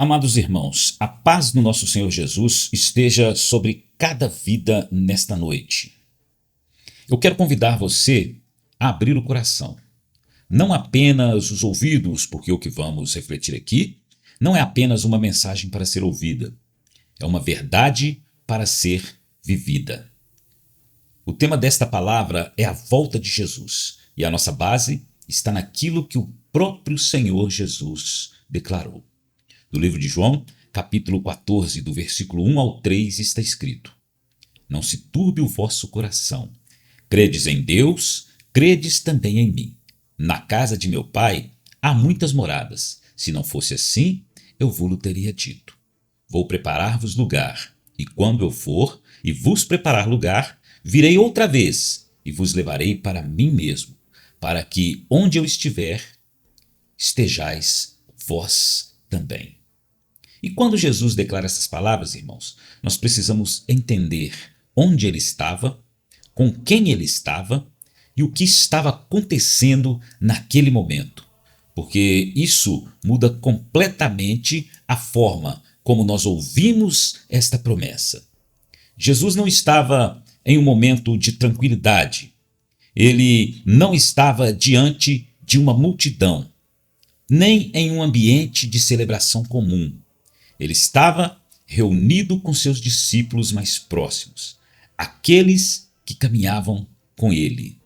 Amados irmãos, a paz do nosso Senhor Jesus esteja sobre cada vida nesta noite. Eu quero convidar você a abrir o coração, não apenas os ouvidos, porque o que vamos refletir aqui não é apenas uma mensagem para ser ouvida, é uma verdade para ser vivida. O tema desta palavra é a volta de Jesus, e a nossa base está naquilo que o próprio Senhor Jesus declarou. No livro de João, capítulo 14, do versículo 1 ao 3, está escrito: Não se turbe o vosso coração. Credes em Deus, credes também em mim. Na casa de meu pai há muitas moradas. Se não fosse assim, eu vou-lo teria dito. Vou preparar-vos lugar, e quando eu for e vos preparar lugar, virei outra vez e vos levarei para mim mesmo, para que onde eu estiver, estejais vós também. E quando Jesus declara essas palavras, irmãos, nós precisamos entender onde ele estava, com quem ele estava e o que estava acontecendo naquele momento. Porque isso muda completamente a forma como nós ouvimos esta promessa. Jesus não estava em um momento de tranquilidade. Ele não estava diante de uma multidão, nem em um ambiente de celebração comum. Ele estava reunido com seus discípulos mais próximos, aqueles que caminhavam com ele,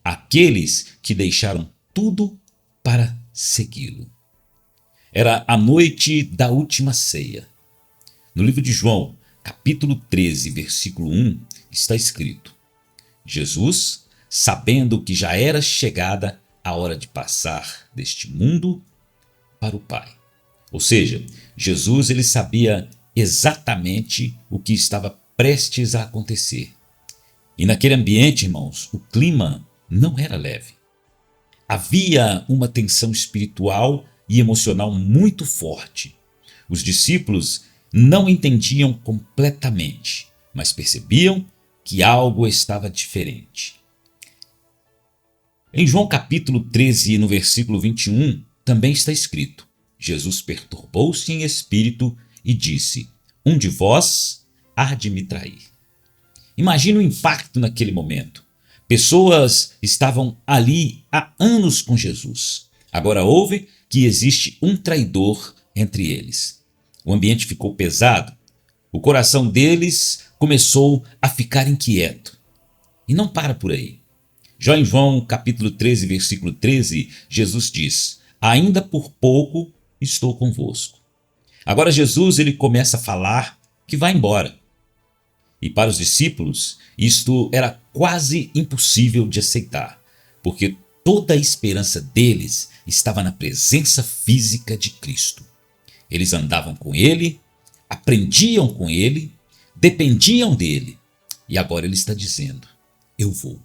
aqueles que deixaram tudo para segui-lo. Era a noite da última ceia. No livro de João, capítulo 13, versículo 1, está escrito: Jesus, sabendo que já era chegada a hora de passar deste mundo para o Pai. Ou seja, Jesus ele sabia exatamente o que estava prestes a acontecer. E naquele ambiente, irmãos, o clima não era leve. Havia uma tensão espiritual e emocional muito forte. Os discípulos não entendiam completamente, mas percebiam que algo estava diferente. Em João capítulo 13, no versículo 21, também está escrito: Jesus perturbou-se em espírito e disse: Um de vós há de me trair. Imagine o impacto naquele momento. Pessoas estavam ali há anos com Jesus. Agora ouve que existe um traidor entre eles. O ambiente ficou pesado. O coração deles começou a ficar inquieto. E não para por aí. Já em João capítulo 13, versículo 13, Jesus diz: Ainda por pouco estou convosco. Agora Jesus ele começa a falar que vai embora. E para os discípulos isto era quase impossível de aceitar, porque toda a esperança deles estava na presença física de Cristo. Eles andavam com ele, aprendiam com ele, dependiam dele. E agora ele está dizendo: eu vou.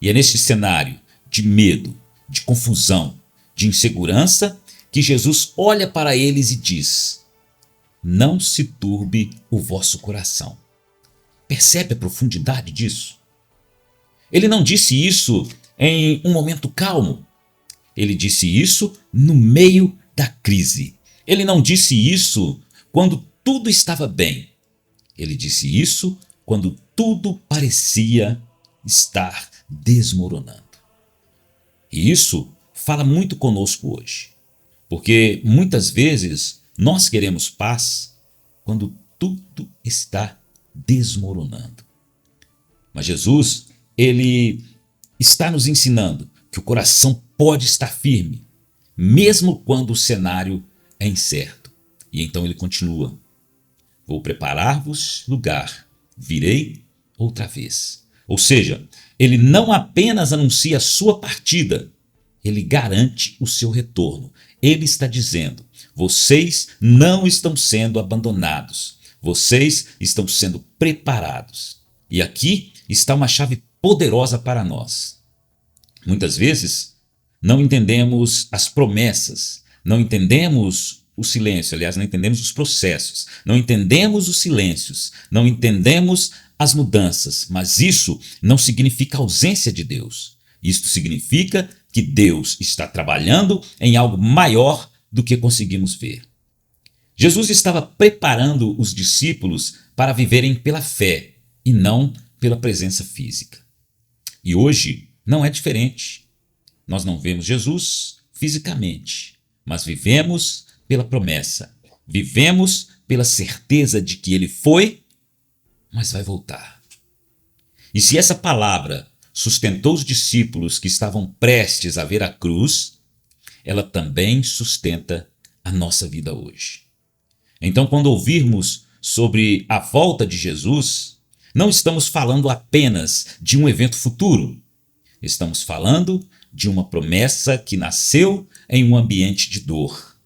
E é nesse cenário de medo, de confusão, de insegurança, que Jesus olha para eles e diz: Não se turbe o vosso coração. Percebe a profundidade disso? Ele não disse isso em um momento calmo. Ele disse isso no meio da crise. Ele não disse isso quando tudo estava bem. Ele disse isso quando tudo parecia estar desmoronando. E isso fala muito conosco hoje. Porque muitas vezes nós queremos paz quando tudo está desmoronando. Mas Jesus, ele está nos ensinando que o coração pode estar firme, mesmo quando o cenário é incerto. E então ele continua: Vou preparar-vos lugar, virei outra vez. Ou seja, ele não apenas anuncia a sua partida, ele garante o seu retorno. Ele está dizendo: vocês não estão sendo abandonados, vocês estão sendo preparados. E aqui está uma chave poderosa para nós. Muitas vezes não entendemos as promessas, não entendemos o silêncio, aliás, não entendemos os processos, não entendemos os silêncios, não entendemos as mudanças, mas isso não significa ausência de Deus. Isto significa que Deus está trabalhando em algo maior do que conseguimos ver. Jesus estava preparando os discípulos para viverem pela fé e não pela presença física. E hoje não é diferente. Nós não vemos Jesus fisicamente, mas vivemos pela promessa. Vivemos pela certeza de que ele foi, mas vai voltar. E se essa palavra sustentou os discípulos que estavam prestes a ver a cruz, ela também sustenta a nossa vida hoje. Então, quando ouvirmos sobre a volta de Jesus, não estamos falando apenas de um evento futuro. Estamos falando de uma promessa que nasceu em um ambiente de dor,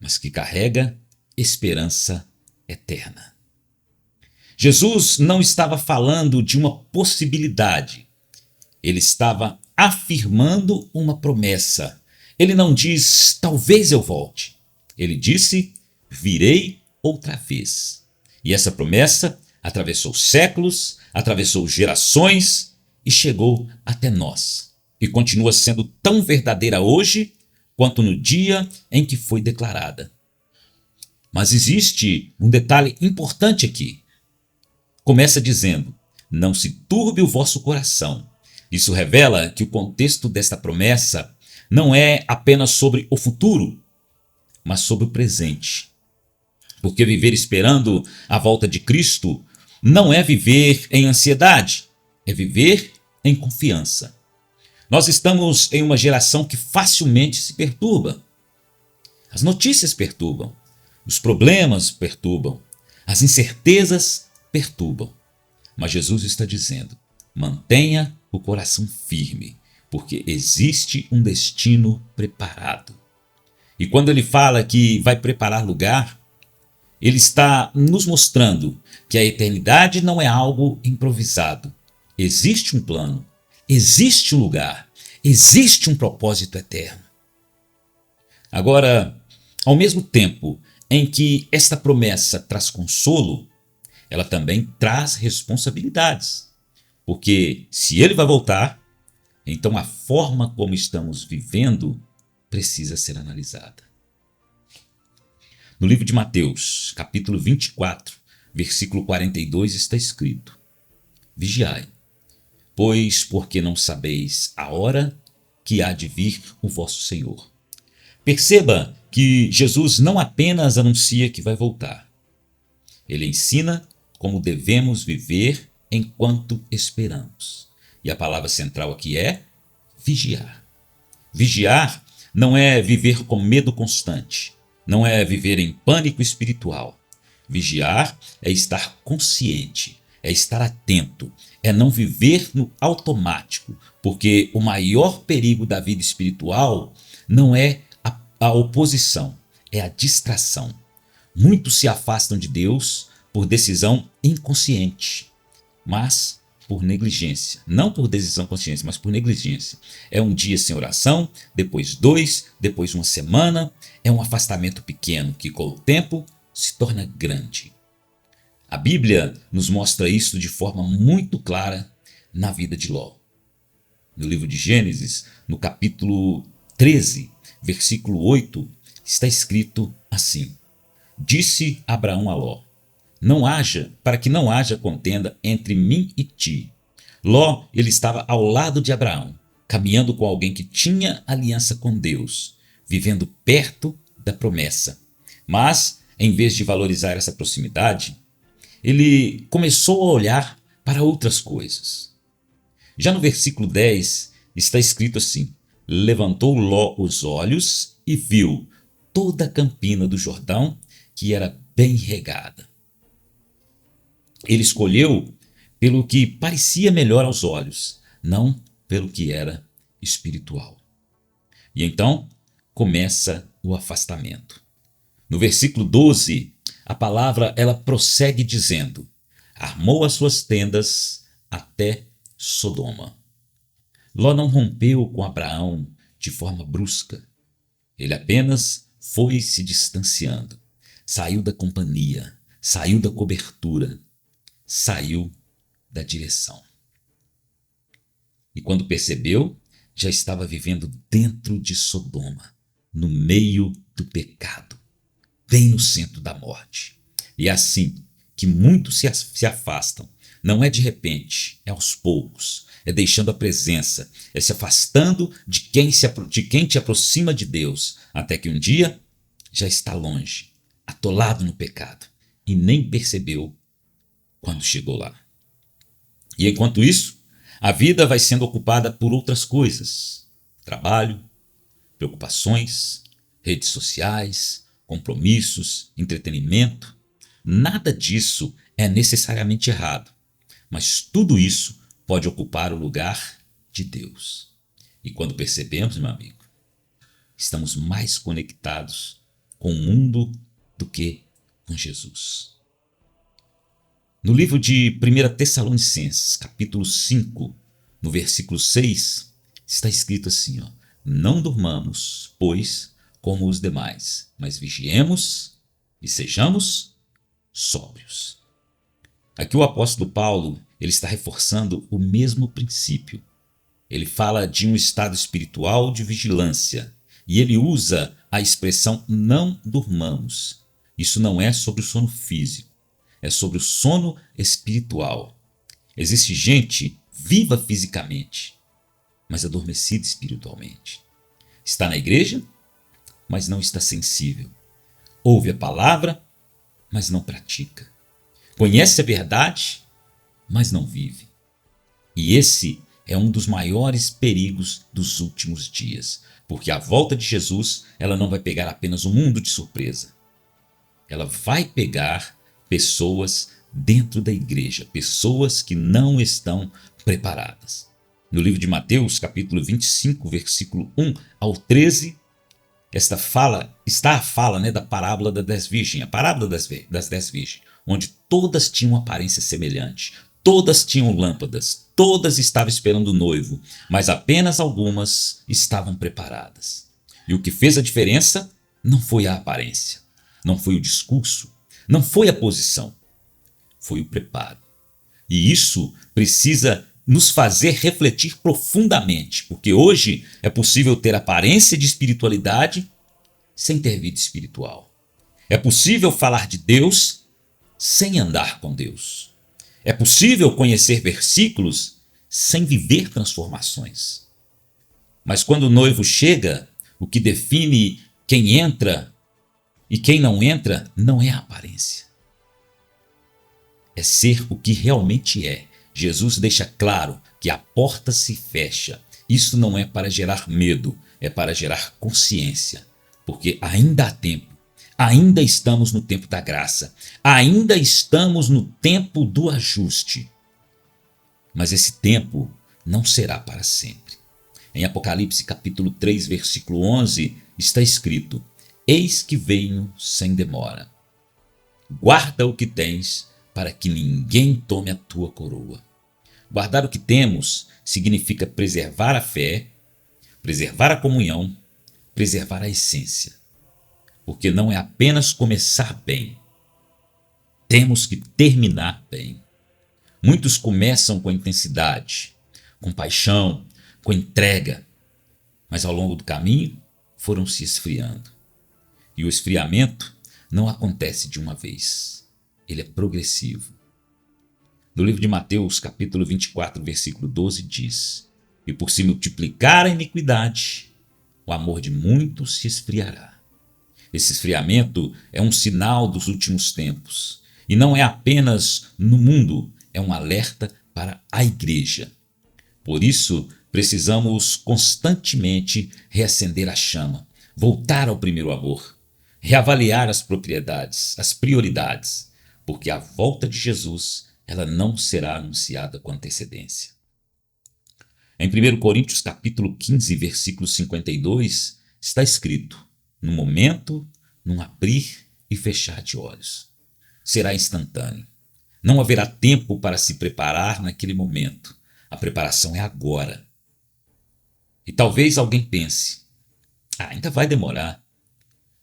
mas que carrega esperança eterna. Jesus não estava falando de uma possibilidade. Ele estava afirmando uma promessa. Ele não diz, talvez eu volte. Ele disse, virei outra vez. E essa promessa atravessou séculos, atravessou gerações e chegou até nós. E continua sendo tão verdadeira hoje quanto no dia em que foi declarada. Mas existe um detalhe importante aqui. Começa dizendo, não se turbe o vosso coração. Isso revela que o contexto desta promessa não é apenas sobre o futuro, mas sobre o presente. Porque viver esperando a volta de Cristo não é viver em ansiedade, é viver em confiança. Nós estamos em uma geração que facilmente se perturba. As notícias perturbam, os problemas perturbam, as incertezas perturbam. Mas Jesus está dizendo, mantenha o coração firme, porque existe um destino preparado. E quando ele fala que vai preparar lugar, ele está nos mostrando que a eternidade não é algo improvisado. Existe um plano, existe um lugar, existe um propósito eterno. Agora, ao mesmo tempo em que esta promessa traz consolo, ela também traz responsabilidades. Porque se ele vai voltar, então a forma como estamos vivendo precisa ser analisada. No livro de Mateus, capítulo 24, versículo 42, está escrito: Vigiai, pois porque não sabeis a hora que há de vir o vosso Senhor. Perceba que Jesus não apenas anuncia que vai voltar. Ele ensina como devemos viver enquanto esperamos. E a palavra central aqui é vigiar. Vigiar não é viver com medo constante, não é viver em pânico espiritual. Vigiar é estar consciente, é estar atento, é não viver no automático, porque o maior perigo da vida espiritual não é a oposição, é a distração. Muitos se afastam de Deus por decisão inconsciente, mas por negligência. Não por decisão consciente, mas por negligência. É um dia sem oração, depois 2, depois uma semana. É um afastamento pequeno que com o tempo se torna grande. A Bíblia nos mostra isso de forma muito clara na vida de Ló. No livro de Gênesis, no capítulo 13, versículo 8, está escrito assim: Disse Abraão a Ló: para que não haja contenda entre mim e ti. Ló, ele estava ao lado de Abraão, caminhando com alguém que tinha aliança com Deus, vivendo perto da promessa. Mas, em vez de valorizar essa proximidade, ele começou a olhar para outras coisas. Já no versículo 10 está escrito assim: Levantou Ló os olhos e viu toda a campina do Jordão, que era bem regada. Ele escolheu pelo que parecia melhor aos olhos, não pelo que era espiritual. E então começa o afastamento. No versículo 12, a palavra ela prossegue dizendo: Armou as suas tendas até Sodoma. Ló não rompeu com Abraão de forma brusca. Ele apenas foi se distanciando. Saiu da companhia, saiu da cobertura, saiu da direção. E quando percebeu, já estava vivendo dentro de Sodoma, no meio do pecado, bem no centro da morte. E é assim que muitos se afastam. Não é de repente, é aos poucos, é deixando a presença, é se afastando de quem te aproxima de Deus, até que um dia já está longe, atolado no pecado, e nem percebeu quando chegou lá. E enquanto isso, a vida vai sendo ocupada por outras coisas: trabalho, preocupações, redes sociais, compromissos, entretenimento. Nada disso é necessariamente errado, mas tudo isso pode ocupar o lugar de Deus. E quando percebemos, meu amigo, estamos mais conectados com o mundo do que com Jesus. No livro de 1 Tessalonicenses, capítulo 5, no versículo 6, está escrito assim, ó: não durmamos, pois, como os demais, mas vigiemos e sejamos sóbrios. Aqui o apóstolo Paulo, ele está reforçando o mesmo princípio. Ele fala de um estado espiritual de vigilância e ele usa a expressão não durmamos. Isso não é sobre o sono físico, é sobre o sono espiritual. Existe gente viva fisicamente, mas adormecida espiritualmente. Está na igreja, mas não está sensível. Ouve a palavra, mas não pratica. Conhece a verdade, mas não vive. E esse é um dos maiores perigos dos últimos dias, porque a volta de Jesus, ela não vai pegar apenas o mundo de surpresa. Ela vai pegar pessoas dentro da igreja, pessoas que não estão preparadas. No livro de Mateus, capítulo 25, versículo 1 ao 13, está a fala da parábola das 10 virgens, a parábola das 10 virgens, onde todas tinham aparência semelhante, todas tinham lâmpadas, todas estavam esperando o noivo, mas apenas algumas estavam preparadas. E o que fez a diferença não foi a aparência, não foi o discurso, não foi a posição, foi o preparo. E isso precisa nos fazer refletir profundamente, porque hoje é possível ter aparência de espiritualidade sem ter vida espiritual. É possível falar de Deus sem andar com Deus. É possível conhecer versículos sem viver transformações. Mas quando o noivo chega, o que define quem entra e quem não entra não é a aparência. É ser o que realmente é. Jesus deixa claro que a porta se fecha. Isso não é para gerar medo, é para gerar consciência. Porque ainda há tempo, ainda estamos no tempo da graça, ainda estamos no tempo do ajuste. Mas esse tempo não será para sempre. Em Apocalipse capítulo 3, versículo 11, está escrito: eis que venho sem demora. Guarda o que tens, para que ninguém tome a tua coroa. Guardar o que temos significa preservar a fé, preservar a comunhão, preservar a essência. Porque não é apenas começar bem, temos que terminar bem. Muitos começam com intensidade, com paixão, com entrega, mas ao longo do caminho foram se esfriando. E o esfriamento não acontece de uma vez, ele é progressivo. No livro de Mateus, capítulo 24, versículo 12, diz: e por se multiplicar a iniquidade, o amor de muitos se esfriará. Esse esfriamento é um sinal dos últimos tempos. E não é apenas no mundo, é um alerta para a igreja. Por isso, precisamos constantemente reacender a chama, voltar ao primeiro amor, reavaliar as prioridades, porque a volta de Jesus, ela não será anunciada com antecedência. Em 1 Coríntios capítulo 15, versículo 52, está escrito: no momento, num abrir e fechar de olhos. Será instantâneo. Não haverá tempo para se preparar naquele momento. A preparação é agora. E talvez alguém pense: ainda vai demorar.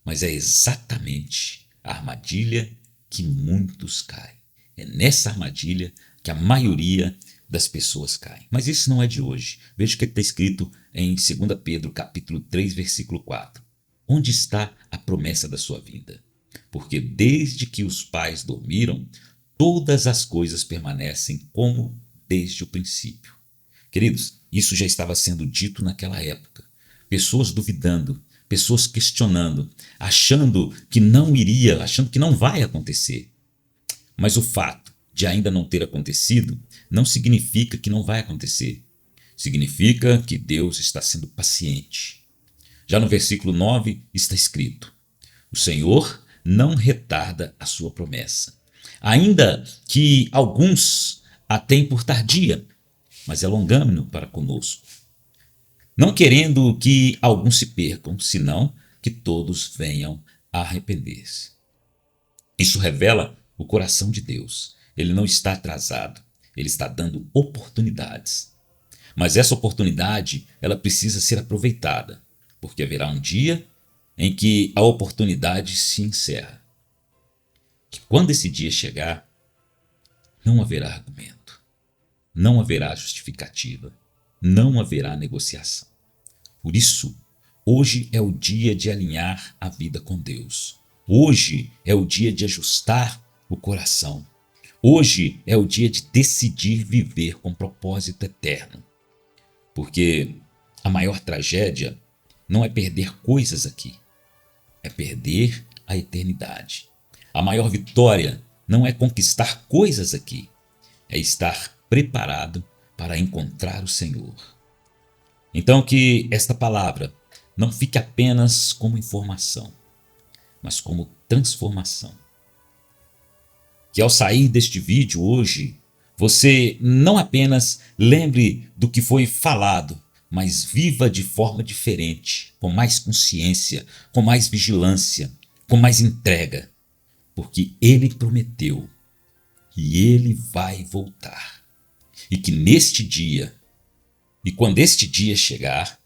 Mas é exatamente a armadilha que muitos caem. É nessa armadilha que a maioria das pessoas caem. Mas isso não é de hoje. Veja o que está escrito em 2 Pedro capítulo 3, versículo 4. Onde está a promessa da sua vinda? porque desde que os pais dormiram, todas as coisas permanecem como desde o princípio. Queridos, isso já estava sendo dito naquela época. Pessoas duvidando, pessoas questionando, achando que não iria, achando que não vai acontecer. Mas o fato de ainda não ter acontecido não significa que não vai acontecer. Significa que Deus está sendo paciente. Já no versículo 9 está escrito: o Senhor não retarda a sua promessa, ainda que alguns a têm por tardia, mas é longânimo para conosco, não querendo que alguns se percam, senão que todos venham a arrepender-se. Isso revela o coração de Deus. Ele não está atrasado, ele está dando oportunidades. Mas essa oportunidade, ela precisa ser aproveitada, porque haverá um dia em que a oportunidade se encerra. Que quando esse dia chegar, não haverá argumento, não haverá justificativa, não haverá negociação. Por isso, hoje é o dia de alinhar a vida com Deus. Hoje é o dia de ajustar o coração. Hoje é o dia de decidir viver com propósito eterno. Porque a maior tragédia não é perder coisas aqui, é perder a eternidade. A maior vitória não é conquistar coisas aqui, é estar preparado para encontrar o Senhor. Então que esta palavra não fique apenas como informação, mas como transformação. Que ao sair deste vídeo hoje, você não apenas lembre do que foi falado, mas viva de forma diferente, com mais consciência, com mais vigilância, com mais entrega, porque Ele prometeu e Ele vai voltar. E que neste dia, e quando este dia chegar,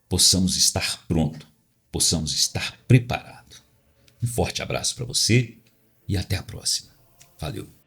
possamos estar prontos, possamos estar preparados. Um forte abraço para você e até a próxima. Valeu!